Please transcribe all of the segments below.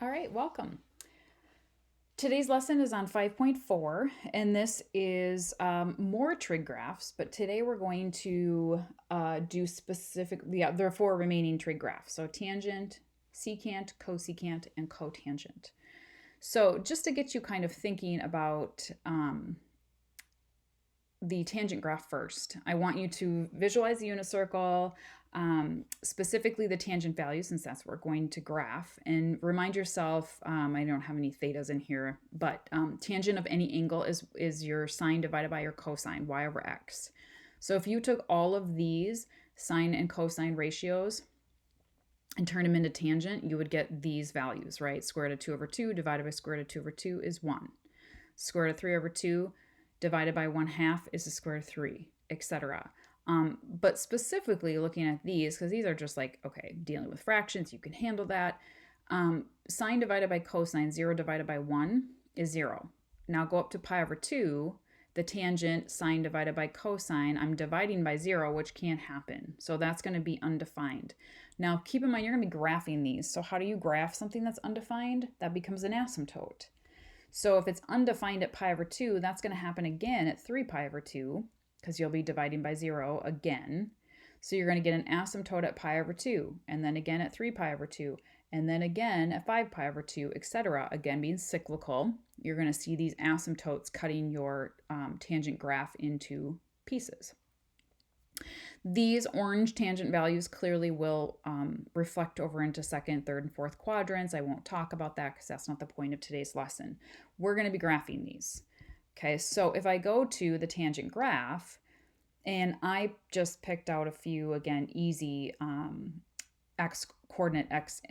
All right, welcome. Today's lesson is on 5.4, and this is more trig graphs, but today we're going to do there are four remaining trig graphs. So tangent, secant, cosecant, and cotangent. So just to get you kind of thinking about the tangent graph first, I want you to visualize the unit circle, specifically the tangent value, since that's what we're going to graph, and remind yourself, I don't have any thetas in here, but tangent of any angle is your sine divided by your cosine, y over x. So if you took all of these sine and cosine ratios and turn them into tangent, you would get these values, right? Square root of 2 over 2 divided by square root of 2 over 2 is 1. Square root of 3 over 2 divided by 1/2 is the square root of 3, etc. But specifically looking at these, because these are just like, okay, dealing with fractions, you can handle that. Sine divided by cosine, 0 divided by 1 is 0. Now go up to pi over 2, the tangent sine divided by cosine, I'm dividing by 0, which can't happen. So that's going to be undefined. Now keep in mind, you're going to be graphing these. So how do you graph something that's undefined? That becomes an asymptote. So if it's undefined at pi over 2, that's going to happen again at 3 pi over 2, because you'll be dividing by 0 again. So you're going to get an asymptote at pi over 2, and then again at 3 pi over 2, and then again at 5 pi over 2, etc. Again, being cyclical, you're going to see these asymptotes cutting your tangent graph into pieces. These orange tangent values clearly will reflect over into second, third, and fourth quadrants. I won't talk about that because that's not the point of today's lesson. We're going to be graphing these. Okay, so if I go to the tangent graph, and I just picked out a few, again, easy coordinate x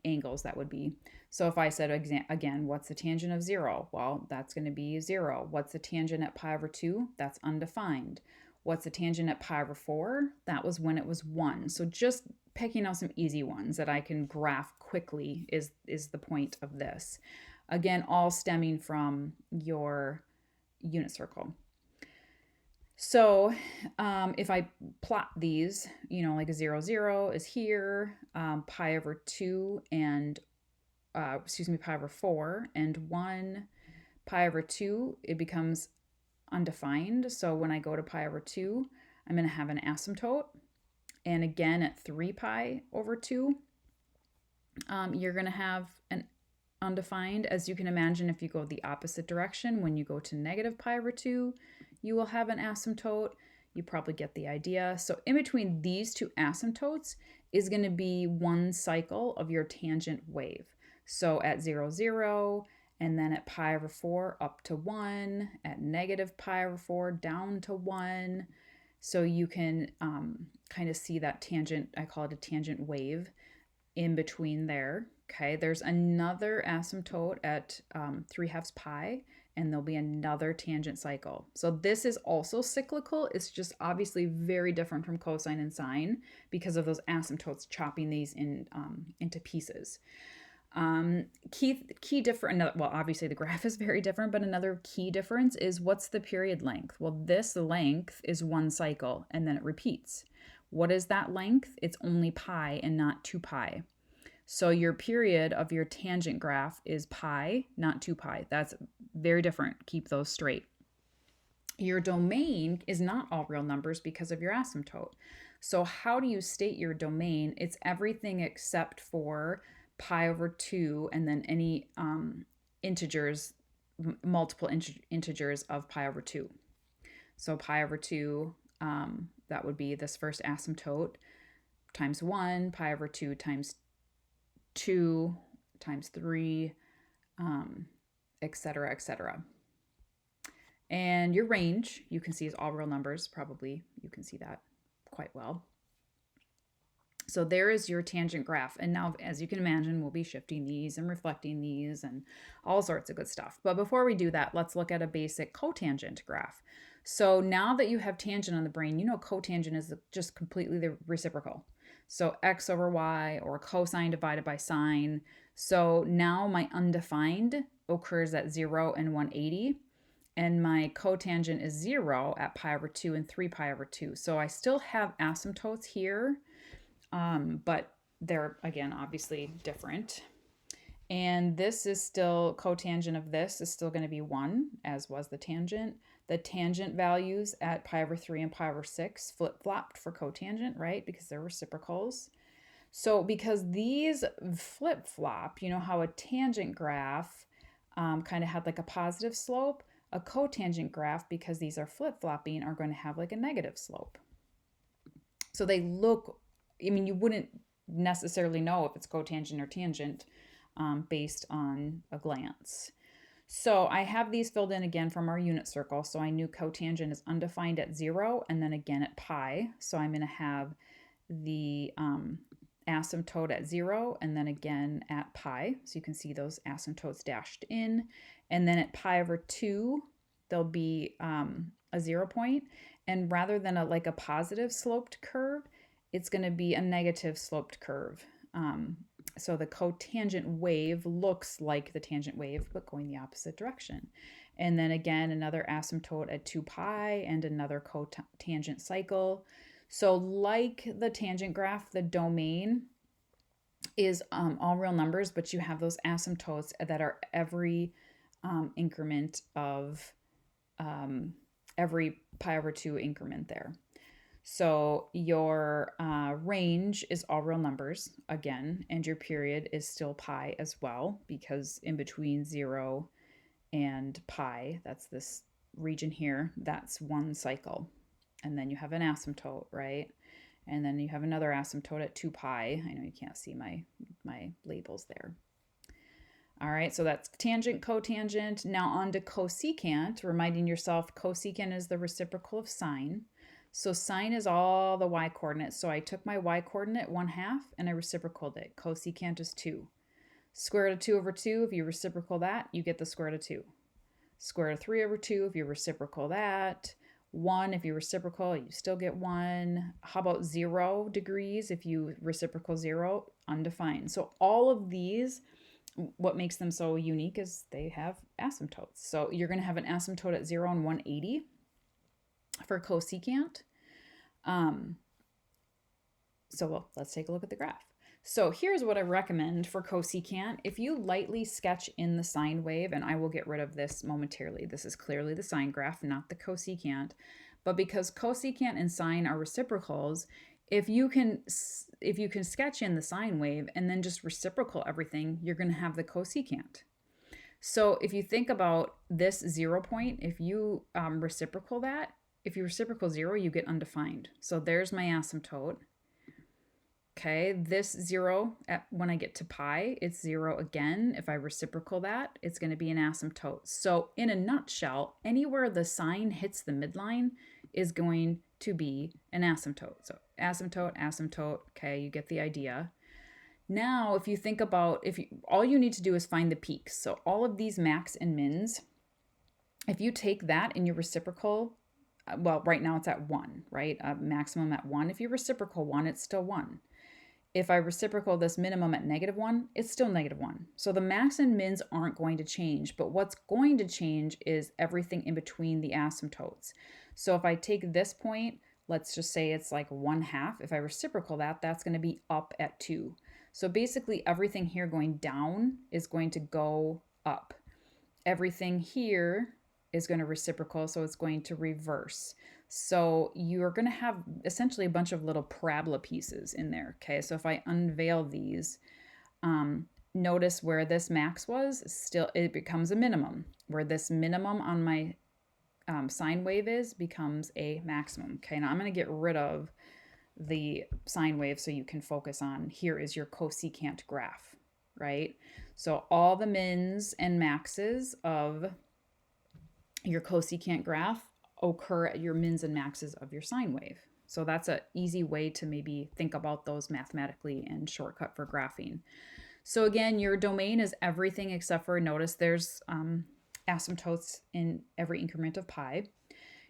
angles that would be. So if I said, again, what's the tangent of 0? Well, that's going to be 0. What's the tangent at pi over 2? That's undefined. What's the tangent at pi over 4? That was when it was 1. So just picking out some easy ones that I can graph quickly is the point of this. Again, all stemming from your unit circle. So if I plot these, like a 0, 0 is here, pi over 2 and, pi over 4 and 1, pi over 2, it becomes undefined. So when I go to pi over 2, I'm going to have an asymptote. And again, at 3 pi over 2, you're going to have an undefined. As you can imagine, if you go the opposite direction, when you go to negative pi over 2, you will have an asymptote. You probably get the idea. So in between these two asymptotes is going to be one cycle of your tangent wave. So at 0, 0, and then at pi over 4 up to 1, at negative pi over 4 down to 1. So you can kind of see that tangent, I call it a tangent wave, in between there. Okay, there's another asymptote at 3/2 pi, and there'll be another tangent cycle. So this is also cyclical. It's just obviously very different from cosine and sine because of those asymptotes chopping these into pieces. Key different, well, obviously the graph is very different, but another key difference is what's the period length? Well, this length is one cycle and then it repeats. What is that length? It's only pi and not 2 pi. So your period of your tangent graph is pi, not 2 pi. That's very different. Keep those straight. Your domain is not all real numbers because of your asymptote. So how do you state your domain? It's everything except for pi over 2 and then any integers, multiple integers of pi over 2. So pi over 2, that would be this first asymptote, times 1, pi over 2 times 2 times 3, etc., etc. And your range, you can see, is all real numbers. Probably you can see that quite well. So there is your tangent graph. And now, as you can imagine, we'll be shifting these and reflecting these and all sorts of good stuff. But before we do that, let's look at a basic cotangent graph. So now that you have tangent on the brain, you know cotangent is just completely the reciprocal. So x over y, or cosine divided by sine. So now my undefined occurs at 0 and 180. And my cotangent is 0 at pi over 2 and 3 pi over 2. So I still have asymptotes here, but they're, again, obviously different. And this is still, cotangent of this is still going to be 1, as was the tangent. The tangent values at pi over 3 and pi over 6 flip-flopped for cotangent, right? Because they're reciprocals. So because these flip-flop, you know how a tangent graph kind of had like a positive slope, a cotangent graph, because these are flip-flopping, are going to have like a negative slope. So they look, I mean, you wouldn't necessarily know if it's cotangent or tangent based on a glance. So I have these filled in again from our unit circle. So I knew cotangent is undefined at 0 and then again at pi. So I'm going to have the asymptote at 0 and then again at pi. So you can see those asymptotes dashed in. And then at pi over 2, there'll be a 0 point. And rather than like a positive sloped curve, it's going to be a negative sloped curve. So the cotangent wave looks like the tangent wave, but going the opposite direction. And then again, another asymptote at 2 pi and another cotangent cycle. So like the tangent graph, the domain is all real numbers, but you have those asymptotes that are every increment of every pi over 2 increment there. So your range is all real numbers again, and your period is still pi as well, because in between 0 and pi, that's this region here, that's 1 cycle. And then you have an asymptote, right? And then you have another asymptote at 2 pi. I know you can't see my labels there. All right, so that's tangent, cotangent. Now on to cosecant, reminding yourself cosecant is the reciprocal of sine. So sine is all the y-coordinates. So I took my y-coordinate 1/2 and I reciprocaled it. Cosecant is 2. Square root of 2 over 2, if you reciprocal that, you get the square root of 2. Square root of 3 over 2, if you reciprocal that. 1, if you reciprocal, you still get 1. How about 0 degrees? If you reciprocal 0, undefined. So all of these, what makes them so unique is they have asymptotes. So you're going to have an asymptote at 0 and 180 for cosecant. So let's take a look at the graph. So here's what I recommend for cosecant. If you lightly sketch in the sine wave, and I will get rid of this momentarily. This is clearly the sine graph, not the cosecant. But because cosecant and sine are reciprocals, if you can sketch in the sine wave and then just reciprocal everything, you're going to have the cosecant. So if you think about this 0 point, if you reciprocal that, if you reciprocal 0, you get undefined. So there's my asymptote. Okay, this 0, when I get to pi, it's 0 again. If I reciprocal that, it's going to be an asymptote. So in a nutshell, anywhere the sine hits the midline is going to be an asymptote. So asymptote, asymptote, okay, you get the idea. Now, if you think about, all you need to do is find the peaks. So all of these max and mins, if you take that and you reciprocal, well, right now it's at 1, right? Maximum at 1. If you reciprocal 1, it's still 1. If I reciprocal this minimum at -1, it's still -1. So the max and mins aren't going to change, but what's going to change is everything in between the asymptotes. So if I take this point, let's just say it's like 1/2. If I reciprocal that, that's going to be up at 2. So basically everything here going down is going to go up. Everything here is going to reciprocal, so it's going to reverse. So you're going to have essentially a bunch of little parabola pieces in there, okay? So if I unveil these, notice where this max was, still it becomes a minimum. Where this minimum on my sine wave is becomes a maximum, okay? Now I'm going to get rid of the sine wave so you can focus on, here is your cosecant graph, right? So all the mins and maxes of your cosecant graph occur at your mins and maxes of your sine wave. So that's an easy way to maybe think about those mathematically and shortcut for graphing. So again, your domain is everything except for, notice there's asymptotes in every increment of pi.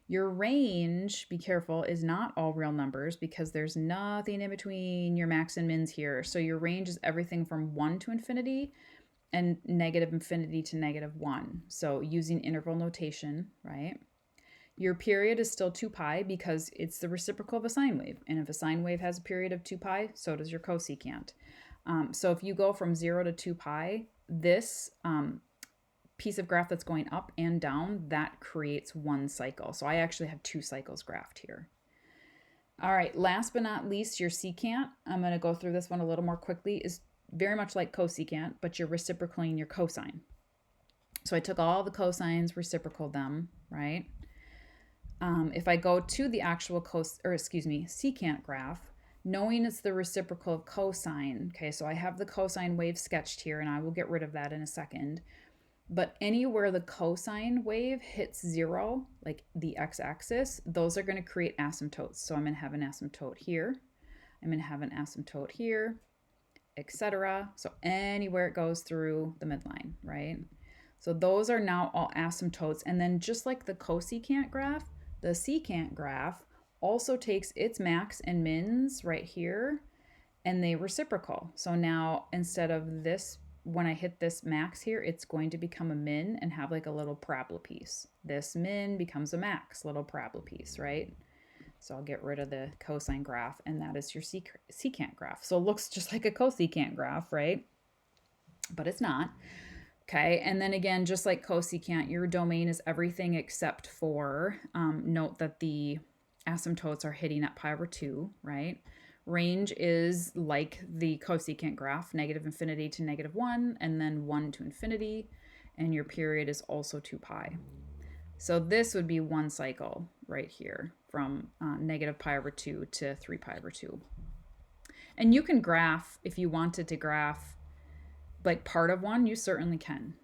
Your range, be careful, is not all real numbers because there's nothing in between your max and mins here. So your range is everything from 1 to infinity and -infinity to -1. So using interval notation, right? Your period is still 2 pi because it's the reciprocal of a sine wave. And if a sine wave has a period of 2 pi, so does your cosecant. So if you go from 0 to 2 pi, this piece of graph that's going up and down, that creates one cycle. So I actually have 2 cycles graphed here. All right, last but not least, your secant. I'm going to go through this one a little more quickly. Is very much like cosecant, but you're reciprocaling your cosine. So I took all the cosines, reciprocaled them, right? If I go to the actual secant graph, knowing it's the reciprocal of cosine, okay, so I have the cosine wave sketched here, and I will get rid of that in a second. But anywhere the cosine wave hits 0, like the x-axis, those are going to create asymptotes. So I'm going to have an asymptote here. I'm going to have an asymptote here, etc. So anywhere it goes through the midline, right? So those are now all asymptotes. And then just like the cosecant graph, the secant graph also takes its max and mins right here, and they reciprocal. So now instead of this, when I hit this max here, it's going to become a min and have like a little parabola piece. This min becomes a max, little parabola piece, right? So I'll get rid of the cosine graph, and that is your secant graph. So it looks just like a cosecant graph, right? But it's not. Okay, and then again, just like cosecant, your domain is everything except for, note that the asymptotes are hitting at pi over 2, right? Range is like the cosecant graph, negative infinity to negative 1, and then 1 to infinity, and your period is also 2 pi. So this would be one cycle right here from negative pi over 2 to 3 pi over 2. And you can graph, if you wanted to graph like part of one, you certainly can.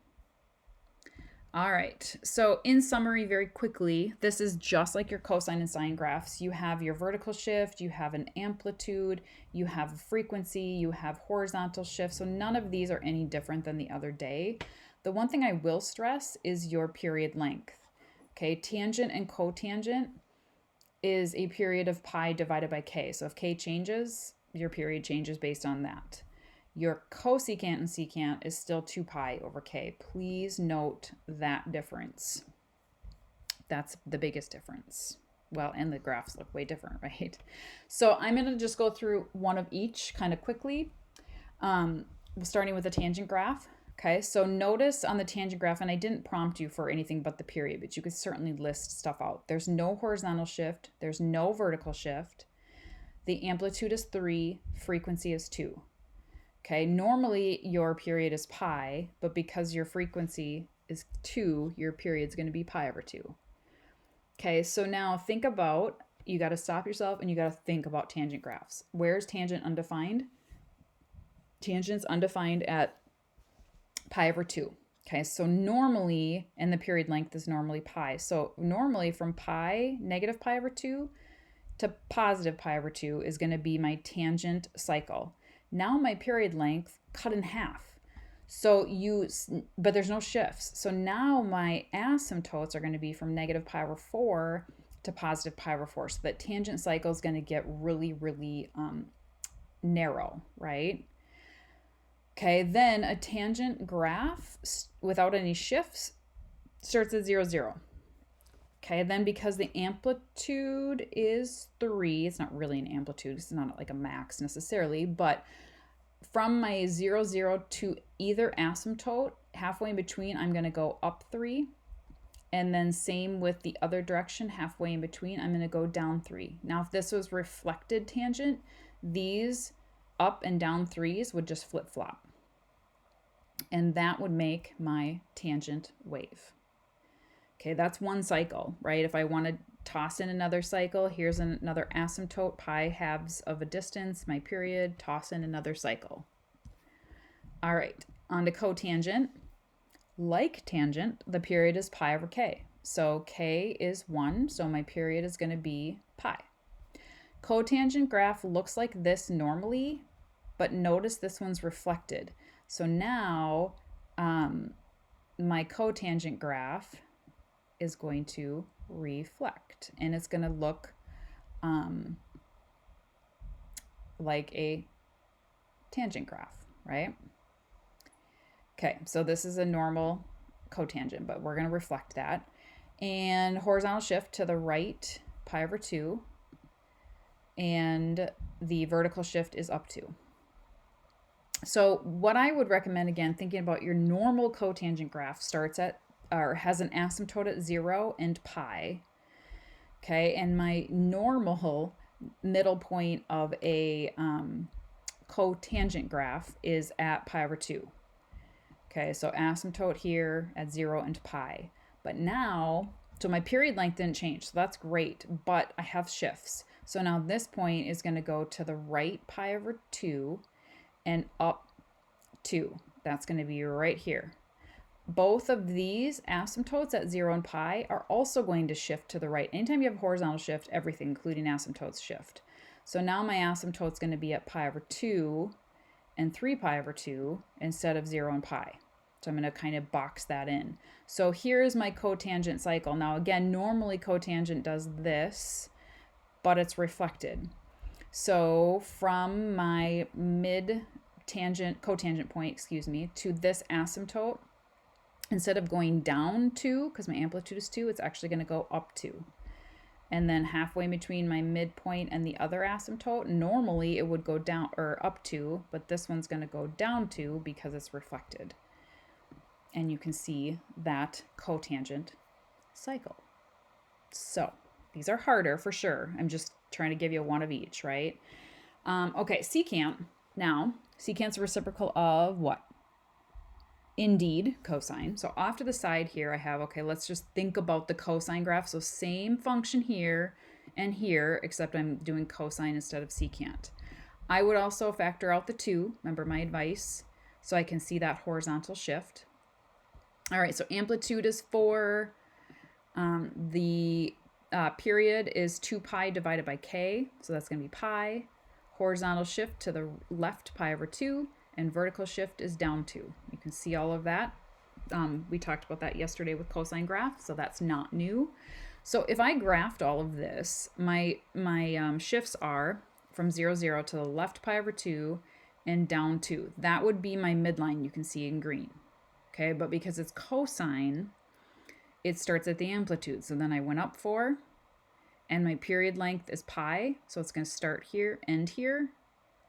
All right, so in summary, very quickly, this is just like your cosine and sine graphs. You have your vertical shift, you have an amplitude, you have a frequency, you have horizontal shift. So none of these are any different than the other day. The one thing I will stress is your period length. Okay, tangent and cotangent is a period of pi divided by k. So if k changes, your period changes based on that. Your cosecant and secant is still 2 pi over k. Please note that difference. That's the biggest difference. Well, and the graphs look way different, right? So I'm going to just go through one of each kind of quickly, starting with the tangent graph. Okay, so notice on the tangent graph, and I didn't prompt you for anything but the period, but you could certainly list stuff out. There's no horizontal shift. There's no vertical shift. The amplitude is 3. Frequency is 2. Okay, normally your period is pi, but because your frequency is 2, your period is going to be pi over 2. Okay, so now think about, you got to stop yourself and you got to think about tangent graphs. Where's tangent undefined? Tangent's undefined at pi over 2. Okay, so normally, and the period length is normally pi. So normally from pi, negative pi over 2 to positive pi over 2 is going to be my tangent cycle. Now my period length cut in half. So but there's no shifts. So now my asymptotes are going to be from negative pi over 4 to positive pi over 4. So that tangent cycle is going to get really, really narrow, right? Okay, then a tangent graph without any shifts starts at 0, 0. Okay, then because the amplitude is 3, it's not really an amplitude, it's not like a max necessarily, but from my 0, 0 to either asymptote, halfway in between, I'm going to go up 3. And then same with the other direction, halfway in between, I'm going to go down 3. Now, if this was reflected tangent, these up and down 3s would just flip-flop. And that would make my tangent wave. Okay, that's one cycle, right? If I want to toss in another cycle, here's another asymptote, pi halves of a distance, my period, toss in another cycle. All right, on to cotangent. Like tangent, the period is pi over k. So k is 1, so my period is going to be pi. Cotangent graph looks like this normally, but notice this one's reflected. So now my cotangent graph is going to reflect, and it's going to look like a tangent graph, right? Okay, so this is a normal cotangent, but we're going to reflect that. And horizontal shift to the right, pi over 2, and the vertical shift is up 2. So what I would recommend, again, thinking about your normal cotangent graph, starts at or has an asymptote at 0 and pi. Okay, and my normal middle point of a cotangent graph is at pi over 2. Okay, so asymptote here at 0 and pi. But now, so my period length didn't change, so that's great, but I have shifts. So now this point is going to go to the right pi over 2 and up 2. That's going to be right here. Both of these asymptotes at 0 and pi are also going to shift to the right. Anytime you have horizontal shift, everything, including asymptotes, shift. So now my asymptote's going to be at pi over 2 and 3 pi over 2 instead of 0 and pi. So I'm going to kind of box that in. So here's my cotangent cycle. Now again, normally cotangent does this, but it's reflected. So from my cotangent point, to this asymptote, instead of going down 2, because my amplitude is 2, it's actually going to go up 2. And then halfway between my midpoint and the other asymptote, normally it would go down or up 2, but this one's going to go down 2 because it's reflected. And you can see that cotangent cycle. So these are harder for sure. I'm just trying to give you one of each, right? Okay, secant. Now, secant's a reciprocal of what? Indeed, cosine. So off to the side here, I have, okay, let's just think about the cosine graph. So same function here and here, except I'm doing cosine instead of secant. I would also factor out the 2, remember my advice, so I can see that horizontal shift. All right, so amplitude is 4. The period is 2 pi divided by k, so that's going to be pi. Horizontal shift to the left, pi over 2, and vertical shift is down 2. You can see all of that. We talked about that yesterday with cosine graph, so that's not new. So if I graphed all of this, my shifts are from 0, 0 to the left pi over 2 and down 2. That would be my midline you can see in green. Okay, but because it's cosine, it starts at the amplitude. So then I went up 4, and my period length is pi, so it's going to start here, end here.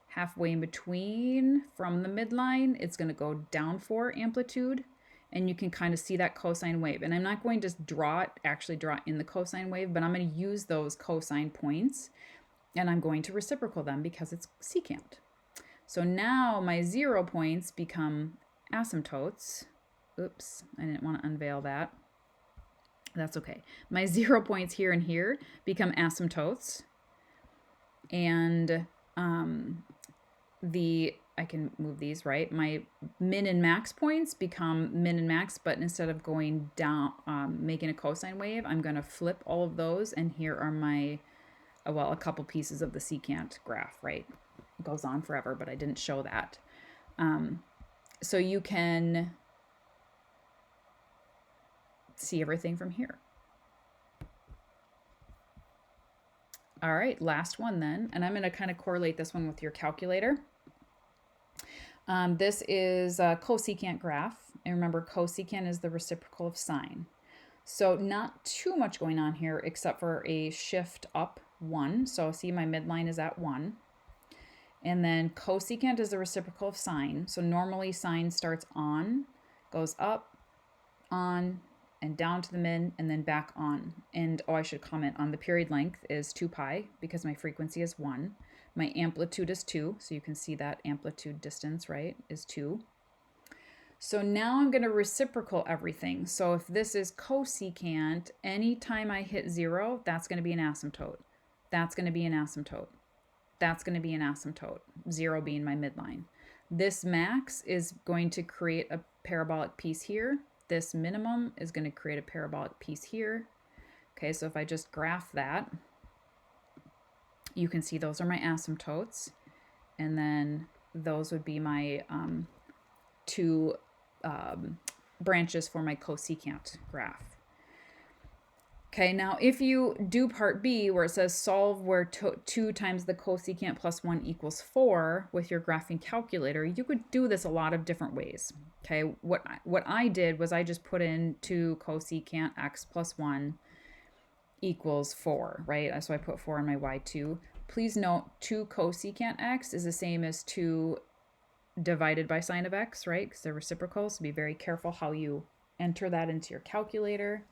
Halfway in between from the midline, it's going to go down 4 amplitude, and you can kind of see that cosine wave. And I'm not going to actually draw it in the cosine wave, but I'm going to use those cosine points, and I'm going to reciprocal them because it's secant. So now my 0 points become asymptotes. Oops, I didn't want to unveil that. That's okay. My 0 points here and here become asymptotes. And I can move these, right? My min and max points become min and max, but instead of going down, making a cosine wave, I'm going to flip all of those. And here are my, a couple pieces of the secant graph, right? It goes on forever, but I didn't show that. So you can see everything from here. All right, last one then, and I'm going to kind of correlate this one with your calculator. This is a cosecant graph, and remember cosecant is the reciprocal of sine. So not too much going on here except for a shift up 1. So see my midline is at 1. And then cosecant is the reciprocal of sine. So normally sine starts on, goes up, on, and down to the min, and then back on. And I should comment on the period length is 2 pi because my frequency is 1. My amplitude is 2, so you can see that amplitude distance, right, is 2. So now I'm going to reciprocal everything. So if this is cosecant, anytime I hit 0, that's going to be an asymptote. That's going to be an asymptote. That's going to be an asymptote, 0 being my midline. This max is going to create a parabolic piece here. This minimum is going to create a parabolic piece here. Okay, so if I just graph that, you can see those are my asymptotes. And then those would be my 2 branches for my cosecant graph. Okay, now if you do part B where it says solve where 2 times the cosecant plus 1 equals 4 with your graphing calculator, you could do this a lot of different ways. Okay, what I did was I just put in 2 cosecant x plus 1 equals 4, right? So I put 4 on my y2. Please note 2 cosecant x is the same as 2 divided by sine of x, right? Because they're reciprocal, so be very careful how you enter that into your calculator.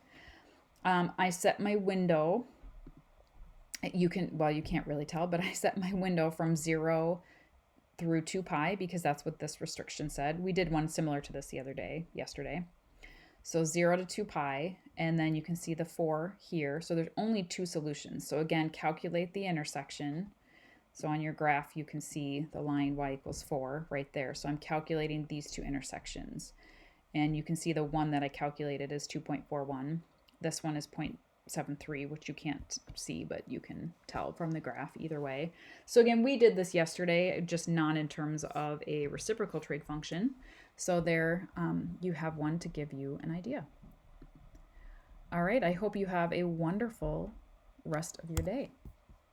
I set my window, you can't really tell, but I set my window from 0 through 2 pi because that's what this restriction said. We did one similar to this yesterday. So 0 to 2 pi, and then you can see the 4 here. So there's only 2 solutions. So again, calculate the intersection. So on your graph, you can see the line y equals 4 right there. So I'm calculating these 2 intersections. And you can see the one that I calculated is 2.41. This one is 0.73, which you can't see, but you can tell from the graph either way. So again, we did this yesterday, just not in terms of a reciprocal trig function. So there you have one to give you an idea. All right, I hope you have a wonderful rest of your day.